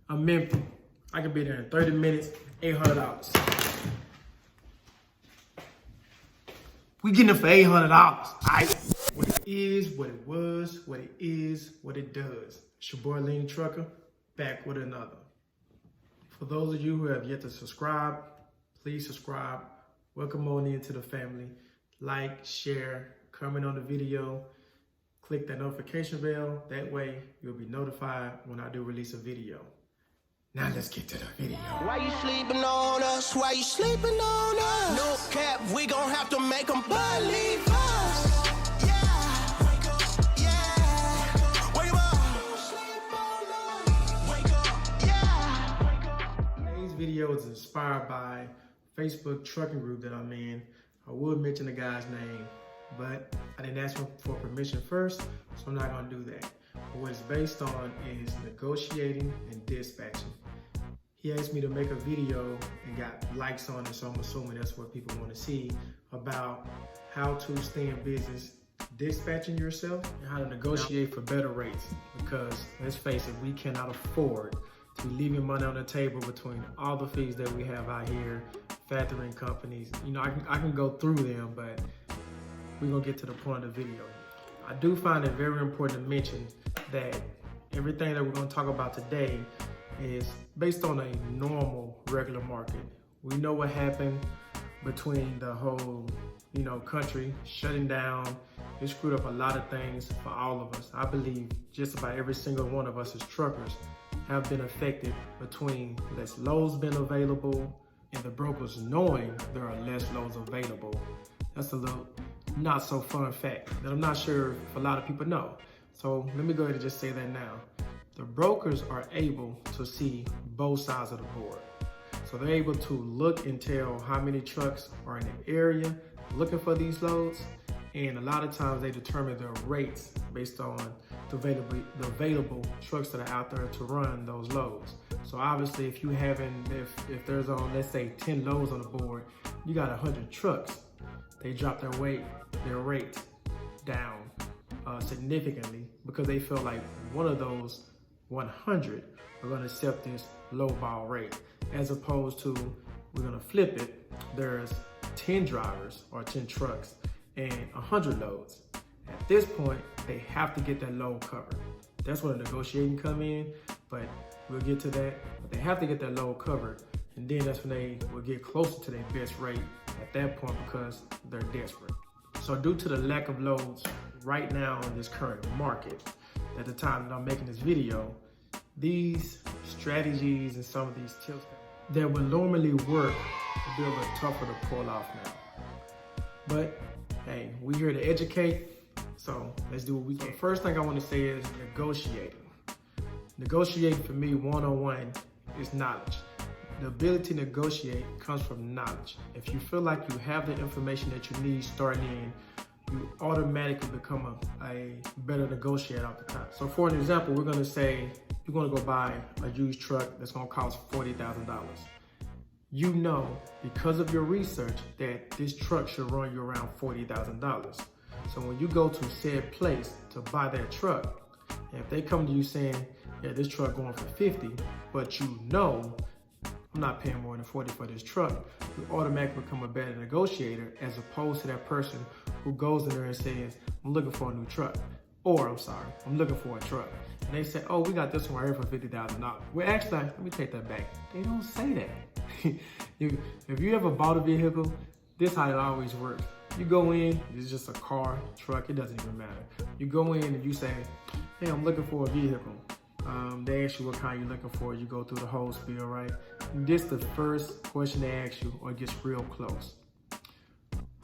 I'm empty. I could be there in 30 minutes, $800. We getting it for $800, all right? What it is, what it was, what it is, what it does. It's your boy, Lean Trucker, back with another. For those of you who have yet to subscribe, please subscribe. Welcome on into the family. Like, share, comment on the video. Click that notification bell. That way, you'll be notified when I do release a video. Now let's get to the video. Why you sleeping on us? Why you sleeping on us? No cap, we gon' have to make them believe us. Yeah, wake up, yeah. Wake up, sleep on us. Wake up, yeah. Wake up. Today's video is inspired by Facebook trucking group that I'm in. I would mention the guy's name, but I didn't ask him for permission first, so I'm not gonna do that. But what it's based on is negotiating and dispatching. He asked me to make a video and got likes on it, so I'm assuming that's what people want to see, about how to stay in business, dispatching yourself, and how to negotiate for better rates. Because let's face it, we cannot afford to be leaving money on the table between all the fees that we have out here, factoring companies. You know, I can go through them, but we're gonna get to the point of the video. I do find it very important to mention that everything that we're gonna talk about today is based on a normal, regular market. We know what happened between the whole, country shutting down. It screwed up a lot of things for all of us. I believe just about every single one of us as truckers have been affected between less loads being available and the brokers knowing there are less loads available. That's a little not so fun fact that I'm not sure if a lot of people know. So let me go ahead and just say that now. The brokers are able to see both sides of the board. So they're able to look and tell how many trucks are in the area looking for these loads. And a lot of times they determine their rates based on the available trucks that are out there to run those loads. So obviously if if there's on, let's say 10 loads on the board, you got 100 trucks, they drop their rates down significantly because they feel like one of those 100 are going to accept this low ball rate, as opposed to we're going to flip it. There's 10 drivers or 10 trucks and 100 loads. At this point, they have to get that load covered. That's where the negotiating come in, but we'll get to that. But they have to get that load covered, and then that's when they will get closer to their best rate at that point because they're desperate. So due to the lack of loads right now in this current market, at the time that I'm making this video, these strategies and some of these tips that would normally work will be a little tougher to pull off now. But hey, we're here to educate, so let's do what we can. So first thing I want to say is negotiating. Negotiating for me, one-on-one, is knowledge. The ability to negotiate comes from knowledge. If you feel like you have the information that you need starting in, you automatically become a better negotiator at the time. So for an example, we're gonna say you're gonna go buy a used truck that's gonna cost $40,000. You know, because of your research, that this truck should run you around $40,000. So when you go to said place to buy that truck, and if they come to you saying, yeah, this truck going for 50, but you know, I'm not paying more than 40 for this truck, you automatically become a better negotiator as opposed to that person who goes in there and says, I'm looking for a new truck. Or I'm looking for a truck. And they say, oh, we got this one right here for $50,000. Well, actually, let me take that back. They don't say that. If you ever bought a vehicle, this is how it always works. You go in, it's just a car, truck, it doesn't even matter. You go in and you say, hey, I'm looking for a vehicle. They ask you what kind you're looking for. You go through the whole spiel, right? And this is the first question they ask you, or it gets real close.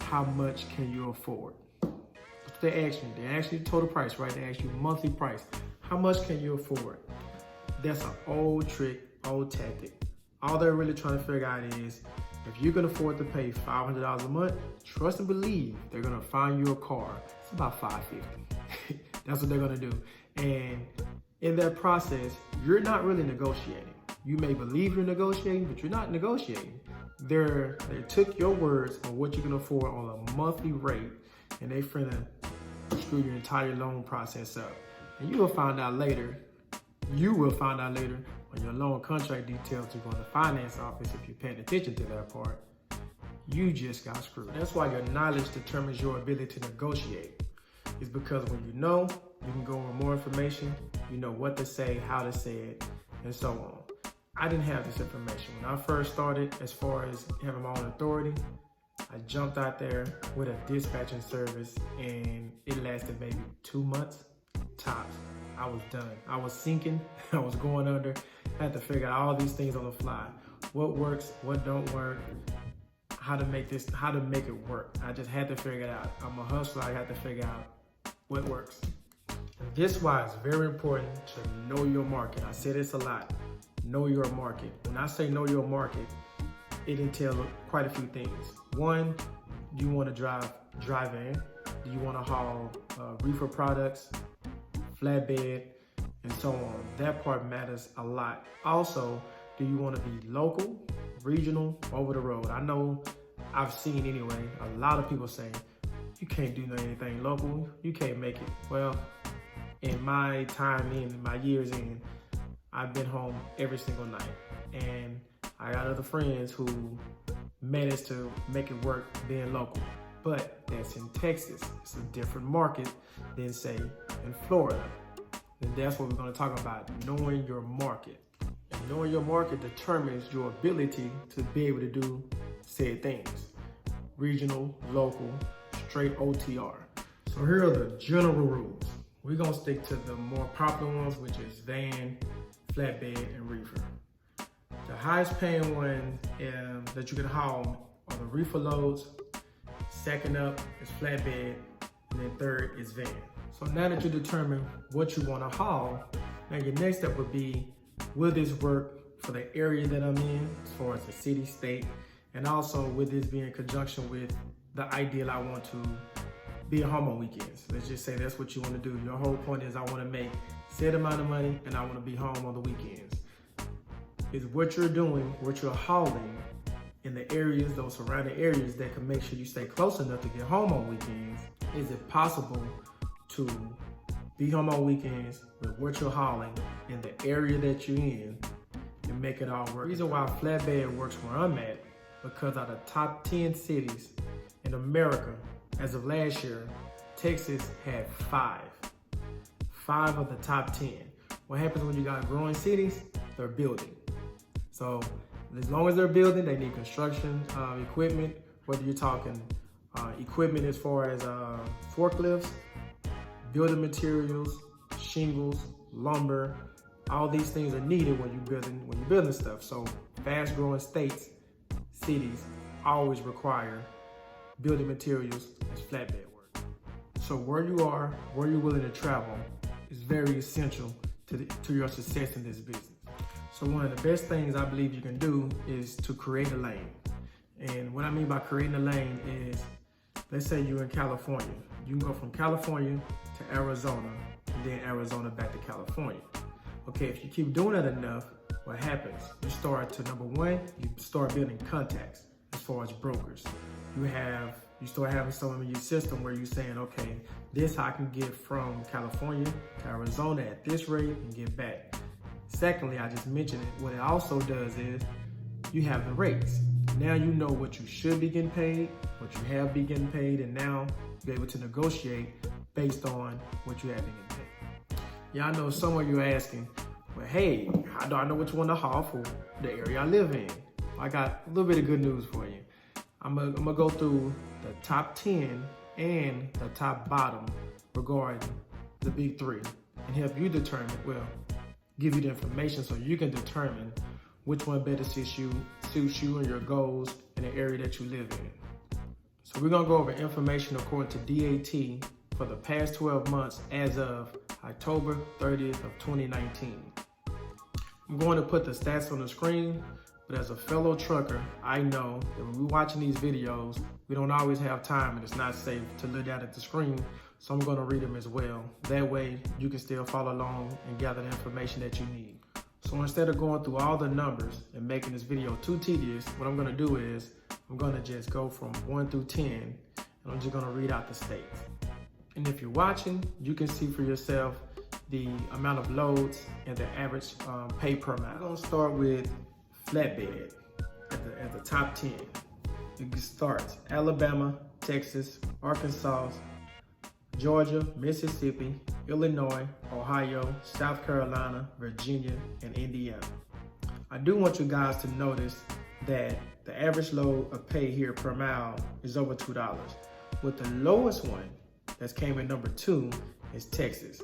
How much can you afford? They ask you total price, right? They ask you monthly price. How much can you afford? That's an old trick, old tactic. All they're really trying to figure out is, if you can afford to pay $500 a month, trust and believe they're gonna find you a car. It's about $550. That's what they're gonna do. And in that process, you're not really negotiating. You may believe you're negotiating, but you're not negotiating. They took your words on what you can afford on a monthly rate, and they finna screw your entire loan process up. And you will find out later on your loan contract details to go to the finance office, if you're paying attention to that part, you just got screwed. That's why your knowledge determines your ability to negotiate. It's because when you know, you can go over more information, you know what to say, how to say it, and so on. I didn't have this information. When I first started, as far as having my own authority, I jumped out there with a dispatching service and it lasted maybe 2 months tops. I was done. I was sinking, I was going under. I had to figure out all these things on the fly. What works, what don't work, how to make it work. I just had to figure it out. I'm a hustler, I had to figure out what works. And this is why it's very important to know your market. I say this a lot, know your market. When I say know your market, it entails quite a few things. One, do you want to drive in? Do you want to haul reefer products, flatbed, and so on? That part matters a lot. Also, do you want to be local, regional, over the road? I know I've seen anyway, a lot of people saying, you can't do anything local, you can't make it. Well, in my time in, my years in, I've been home every single night. And I got other friends who managed to make it work being local. But that's in Texas. It's a different market than, say, in Florida. And that's what we're going to talk about, knowing your market. And knowing your market determines your ability to be able to do said things. Regional, local, straight OTR. So here are the general rules. We're going to stick to the more popular ones, which is van, flatbed, and reefer. The highest paying one that you can haul are the reefer loads. Second up is flatbed, and then third is van. So now that you determine what you want to haul, now your next step would be, will this work for the area that I'm in, as far as the city, state, and also will this be in conjunction with the ideal I want to be at home on weekends. Let's just say that's what you want to do. Your whole point is I want to make set amount of money and I want to be home on the weekends. Is what you're doing, what you're hauling in the areas, those surrounding areas that can make sure you stay close enough to get home on weekends. Is it possible to be home on weekends with what you're hauling in the area that you're in and make it all work? The reason why flatbed works where I'm at, because out of the top 10 cities in America, as of last year, Texas had 5 of the top 10. What happens when you got growing cities? They're building. So as long as they're building, they need construction equipment, whether you're talking equipment as far as forklifts, building materials, shingles, lumber, all these things are needed when you're building stuff. So fast growing states, cities always require building materials as flatbed work. So where you are, where you're willing to travel is very essential to your success in this business. So one of the best things I believe you can do is to create a lane. And what I mean by creating a lane is, let's say you're in California. You can go from California to Arizona, and then Arizona back to California. Okay, if you keep doing that enough, what happens? You start to, number one, you start building contacts as far as brokers. You start having someone in your system where you're saying, okay, this I can get from California to Arizona at this rate and get back. Secondly, I just mentioned it, what it also does is you have the rates. Now you know what you should be getting paid, what you have been getting paid, and now you're able to negotiate based on what you have been getting paid. Yeah, I know some of you are asking, well, hey, how do I know which one to haul for the area I live in? I got a little bit of good news for you. I'm gonna go through the top 10 and the top bottom regarding the big 3 and help you determine, well, give you the information so you can determine which one better suits you and your goals in the area that you live in. So we're gonna go over information according to DAT for the past 12 months as of October 30th of 2019. I'm going to put the stats on the screen, but as a fellow trucker, I know that when we're watching these videos, we don't always have time and it's not safe to look down at the screen, so I'm gonna read them as well. That way you can still follow along and gather the information that you need. So instead of going through all the numbers and making this video too tedious, what I'm gonna do is, I'm gonna just go from 1 through 10, and I'm just gonna read out the states. And if you're watching, you can see for yourself the amount of loads and the average pay per mile. We're gonna start with flatbed at the top 10. It starts Alabama, Texas, Arkansas, Georgia, Mississippi, Illinois, Ohio, South Carolina, Virginia, and Indiana. I do want you guys to notice that the average load of pay here per mile is over $2. With the lowest one that's came in number 2 is Texas.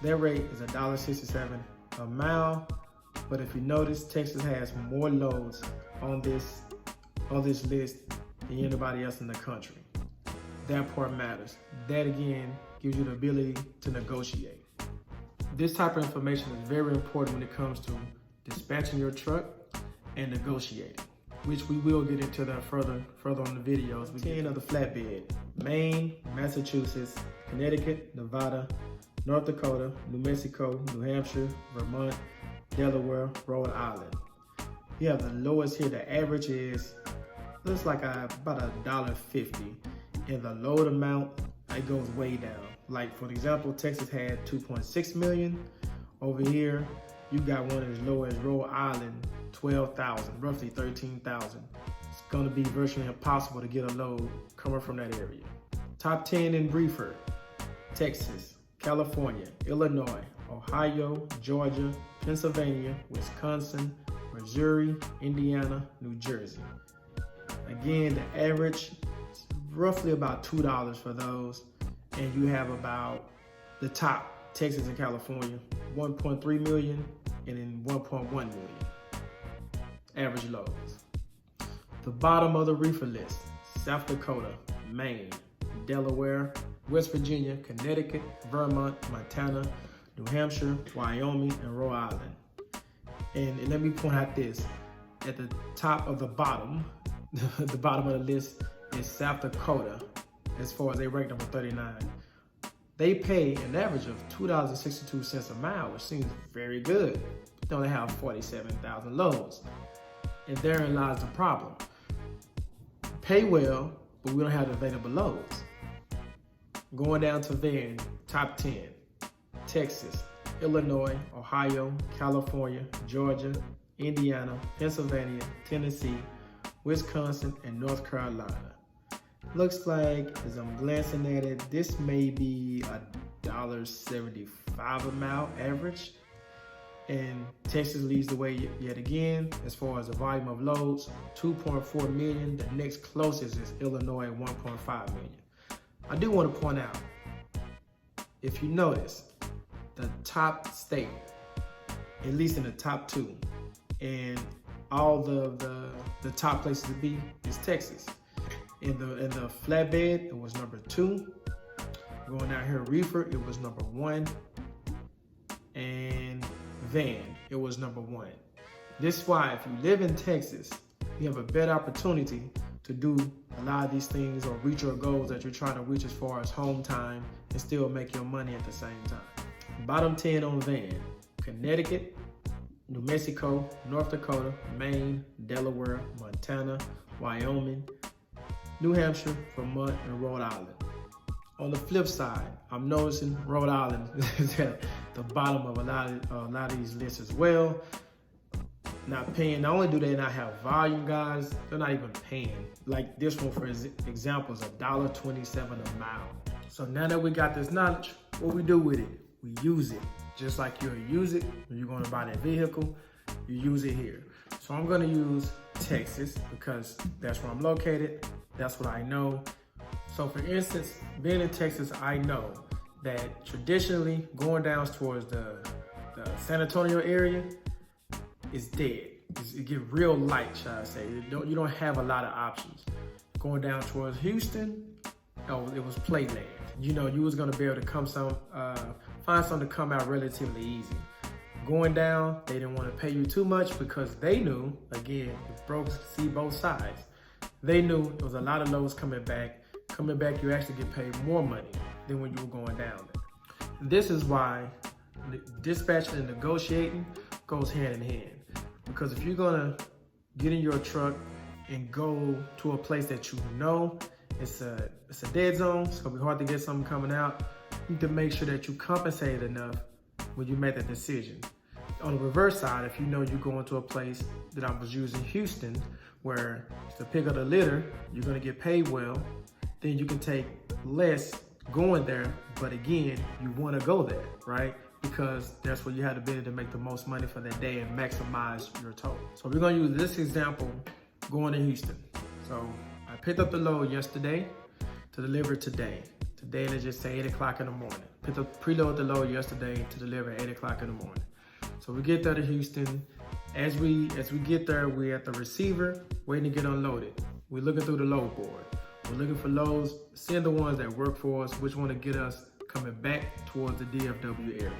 Their rate is $1.67 a mile, but if you notice, Texas has more loads on this list than anybody else in the country. That part matters. That again gives you the ability to negotiate. This type of information is very important when it comes to dispatching your truck and negotiating, which we will get into that further on the videos. 10 of the flatbed: Maine, Massachusetts, Connecticut, Nevada, North Dakota, New Mexico, New Hampshire, Vermont, Delaware, Rhode Island. You have the lowest here. The average is looks like about $1.50, and the load amount, it goes way down. Like for example, Texas had 2.6 million. Over here, you got one as low as Rhode Island, 12,000, roughly 13,000. It's gonna be virtually impossible to get a load coming from that area. Top 10 in reefer: Texas, California, Illinois, Ohio, Georgia, Pennsylvania, Wisconsin, Missouri, Indiana, New Jersey. Again, the average is roughly about $2 for those, and you have about the top, Texas and California, 1.3 million and then 1.1 million average loads. The bottom of the reefer list: South Dakota, Maine, Delaware, West Virginia, Connecticut, Vermont, Montana, New Hampshire, Wyoming, and Rhode Island. And let me point out this: at the top of the bottom, the bottom of the list is South Dakota, as far as they rank number 39. They pay an average of $2.62 a mile, which seems very good. They only have 47,000 loads. And therein lies the problem. Pay well, but we don't have available loads. Going down to Van, top 10: Texas, Illinois, Ohio, California, Georgia, Indiana, Pennsylvania, Tennessee, Wisconsin, and North Carolina. Looks like, as I'm glancing at it, this may be $1.75 a mile average. And Texas leads the way yet again as far as the volume of loads, 2.4 million. The next closest is Illinois, 1.5 million. I do want to point out, if you notice, the top state, at least in the top 2, and all the top places to be is Texas. In the flatbed, it was number 2. Going down here, reefer, it was number 1. And van, it was number 1. This is why if you live in Texas, you have a better opportunity to do a lot of these things or reach your goals that you're trying to reach as far as home time and still make your money at the same time. Bottom 10 on van: Connecticut, New Mexico, North Dakota, Maine, Delaware, Montana, Wyoming, New Hampshire, Vermont, and Rhode Island. On the flip side, I'm noticing Rhode Island is at the bottom of a lot of these lists as well. Not paying. Not only do they not have volume, guys, they're not even paying. Like this one, for example, is $1.27 a mile. So now that we got this knowledge, what we do with it? We use it. Just like you'll use it when you're going to buy that vehicle, you use it here. So I'm going to use Texas because that's where I'm located. That's what I know. So for instance, being in Texas, I know that traditionally going down towards the San Antonio area is dead. It get real light, shall I say. You don't have a lot of options. Going down towards Houston, it was playland. You know, you was gonna be able to find something to come out relatively easy. Going down, they didn't want to pay you too much because they knew, again, it broke see both sides. They knew there was a lot of loads coming back. Coming back, you actually get paid more money than when you were going down there. This is why dispatching and negotiating goes hand in hand. Because if you're gonna get in your truck and go to a place that you know it's a dead zone, it's gonna be hard to get something coming out, you need to make sure that you compensated enough when you make that decision. On the reverse side, if you know you're going to a place that I was using Houston, where to pick up the litter, you're gonna get paid well, then you can take less going there, but again, you wanna go there, right? Because that's where you have the ability to make the most money for that day and maximize your total. So we're gonna use this example going to Houston. So I picked up the load yesterday to deliver today. Today, let's just say 8 o'clock in the morning. Preload the load yesterday to deliver at 8 o'clock in the morning. So we get there to Houston. As we get there, we're at the receiver waiting to get unloaded. We're looking through the load board. We're looking for loads, seeing the ones that work for us, which want to get us coming back towards the DFW area.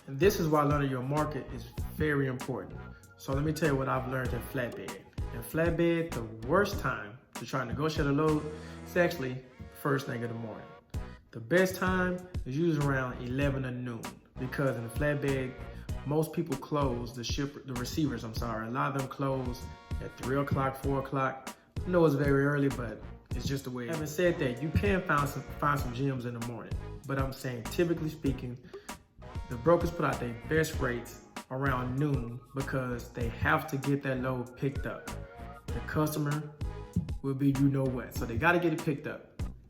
And this is why learning your market is very important. So let me tell you what I've learned in flatbed. In flatbed, the worst time to try and negotiate a load is actually first thing in the morning. The best time is usually around 11 or noon, because in the flatbed, most people close, the receivers, a lot of them close at 3 o'clock, 4 o'clock. I know it's very early, but it's just the way it is. Having said that, you can find some gems in the morning, but I'm saying, typically speaking, the brokers put out their best rates around noon because they have to get that load picked up. The customer will be you know what, so they gotta get it picked up.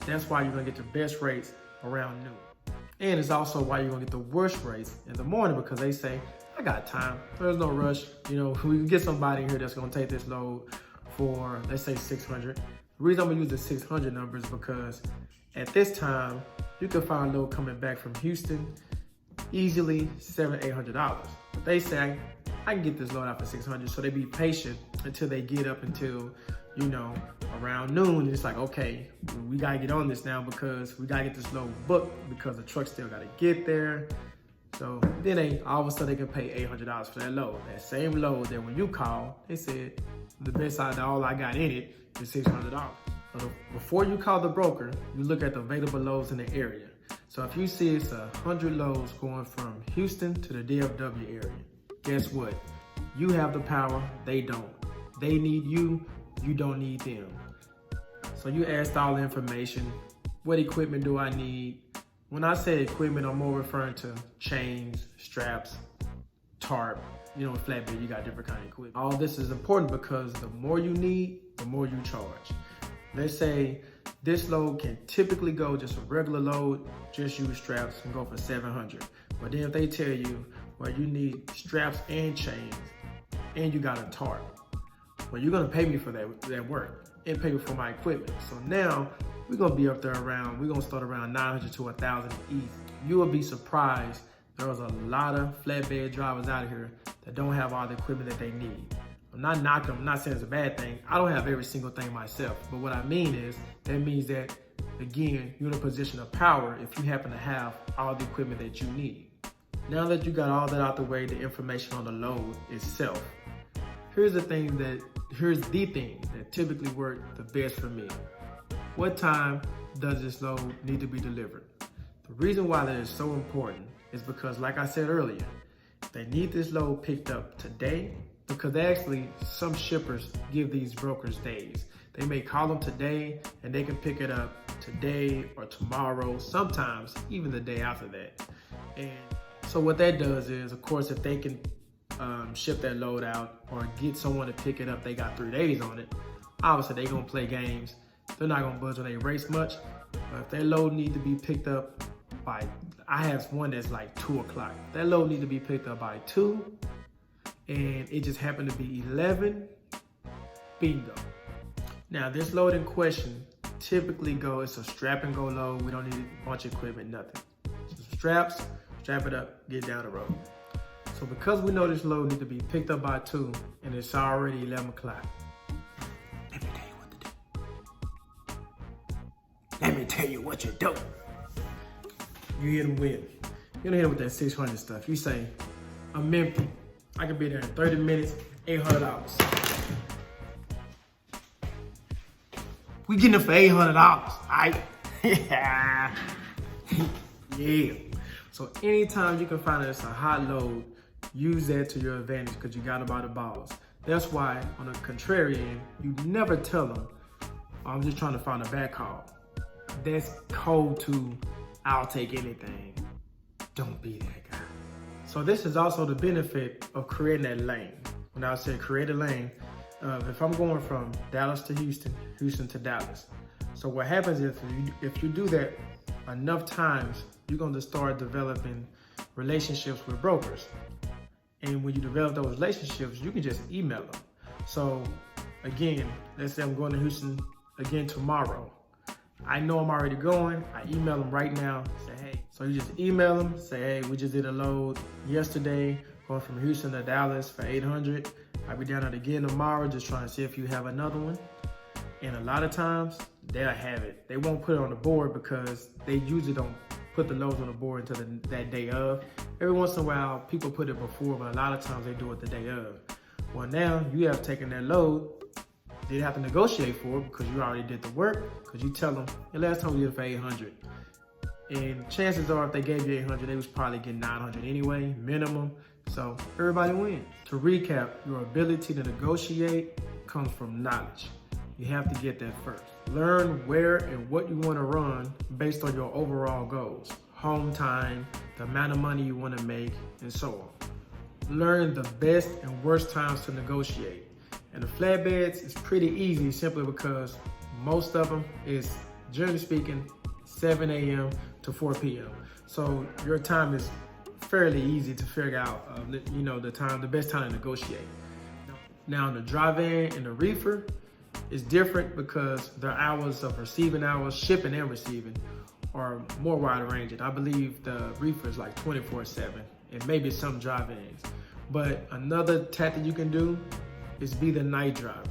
That's why you're gonna get the best rates around noon. And it's also why you're gonna get the worst rates in the morning, because they say, I got time, there's no rush. You know, we can get somebody in here that's gonna take this load for, let's say 600. The reason I'm gonna use the 600 number is because at this time, you can find a load coming back from Houston easily $700, $800. But they say, I can get this load out for 600, so they be patient until they get up until, you know, around noon. It's like, okay, we gotta get on this now because we gotta get this load booked because the truck still gotta get there. So then all of a sudden they can pay $800 for that load. That same load that when you call, they said the best out of all I got in it is $600. So before you call the broker, you look at the available loads in the area. So if you see it's 100 loads going from Houston to the DFW area, guess what? You have the power, they don't. They need you, you don't need them. So you asked all the information. What equipment do I need? When I say equipment, I'm more referring to chains, straps, tarp. You know, flatbed, you got different kind of equipment. All this is important because the more you need, the more you charge. Let's say this load can typically go just a regular load, just use straps and go for 700. But then if they tell you, well, you need straps and chains and you got a tarp, well, you're gonna pay me for that work and pay me for my equipment. So now we're gonna be up there we're gonna start around 900 to 1,000 easy. You will be surprised. There's a lot of flatbed drivers out here that don't have all the equipment that they need. I'm not knocking them, I'm not saying it's a bad thing. I don't have every single thing myself, but what I mean is, that means that, again, you're in a position of power if you happen to have all the equipment that you need. Now that you got all that out the way, the information on the load itself, here's the thing that typically worked the best for me. What time does this load need to be delivered? The reason why that is so important is because, like I said earlier, they need this load picked up today, because actually some shippers give these brokers days. They may call them today and they can pick it up today or tomorrow, sometimes even the day after that. And so what that does is, of course, if they can ship that load out or get someone to pick it up, they got 3 days on it. Obviously they gonna play games. They're not gonna budge on their race much. But if their load need to be picked up by, I have one that's like 2 o'clock. That load need to be picked up by 2, and it just happened to be 11, bingo. Now this load in question typically it's a strap and go load. We don't need a bunch of equipment, nothing. So straps, strap it up, get down the road. So because we know this load needs to be picked up by 2 and it's already 11 o'clock, let me tell you what to do. Let me tell you what you do. You hit them with, you don't hit them with that 600 stuff. You say, I'm empty. I can be there in 30 minutes, $800. We getting it for $800, all right? Yeah. Yeah. So anytime you can find that it's a hot load, use that to your advantage because you got them by the balls. That's why on the contrarian, you never tell them, I'm just trying to find a backhaul. That's code to, I'll take anything. Don't be that guy. So this is also the benefit of creating that lane. When I say create a lane, if I'm going from Dallas to Houston, Houston to Dallas. So what happens if you do that enough times, you're going to start developing relationships with brokers. And when you develop those relationships, you can just email them. So again, let's say I'm going to Houston again tomorrow. I know I'm already going. I email them right now, say, hey. So you just email them, say, hey, we just did a load yesterday, going from Houston to Dallas for 800. I'll be down there again tomorrow, just trying to see if you have another one. And a lot of times, they'll have it. They won't put it on the board because they usually don't put the loads on the board until that day of. Every once in a while, people put it before, but a lot of times they do it the day of. Well, now you have taken that load. They have to negotiate for it because you already did the work, because you tell them, the last time we did it for 800. And chances are if they gave you 800, they was probably getting 900 anyway, minimum. So everybody wins. To recap, your ability to negotiate comes from knowledge. You have to get that first. Learn where and what you want to run based on your overall goals. Home time, the amount of money you want to make, and so on. Learn the best and worst times to negotiate. And the flatbeds is pretty easy simply because most of them is, generally speaking, 7 a.m. to 4 p.m. So your time is fairly easy to figure out, the best time to negotiate. Now the dry van and the reefer is different because their hours of receiving hours, shipping and receiving, are more wide ranging. I believe the reefer is like 24/7 and maybe some dry vans. But another tactic you can do is be the night driver.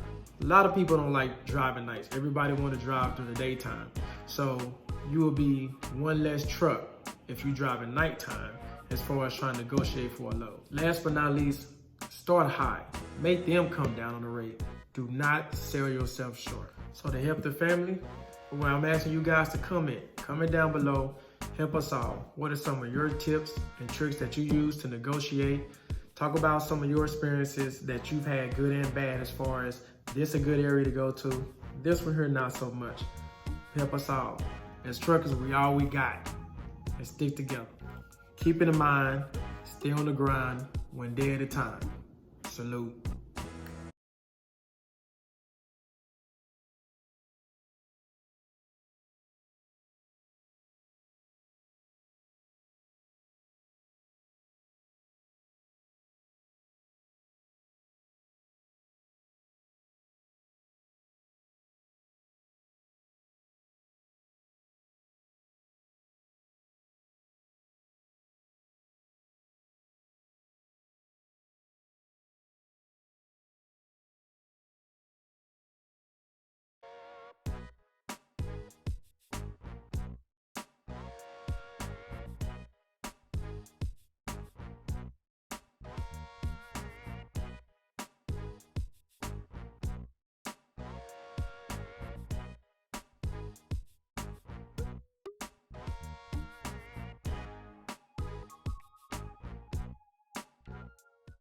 A lot of people don't like driving nights. Everybody want to drive during the daytime. So you will be one less truck if you drive at nighttime as far as trying to negotiate for a load. Last but not least, start high. Make them come down on the rate. Do not sell yourself short. So to help the family, well, I'm asking you guys to comment down below, help us all. What are some of your tips and tricks that you use to negotiate? Talk about some of your experiences that you've had, good and bad, as far as this a good area to go to, this one here not so much. Help us all. As truckers, we all we got, and stick together. Keep it in mind, stay on the grind, one day at a time. Salute.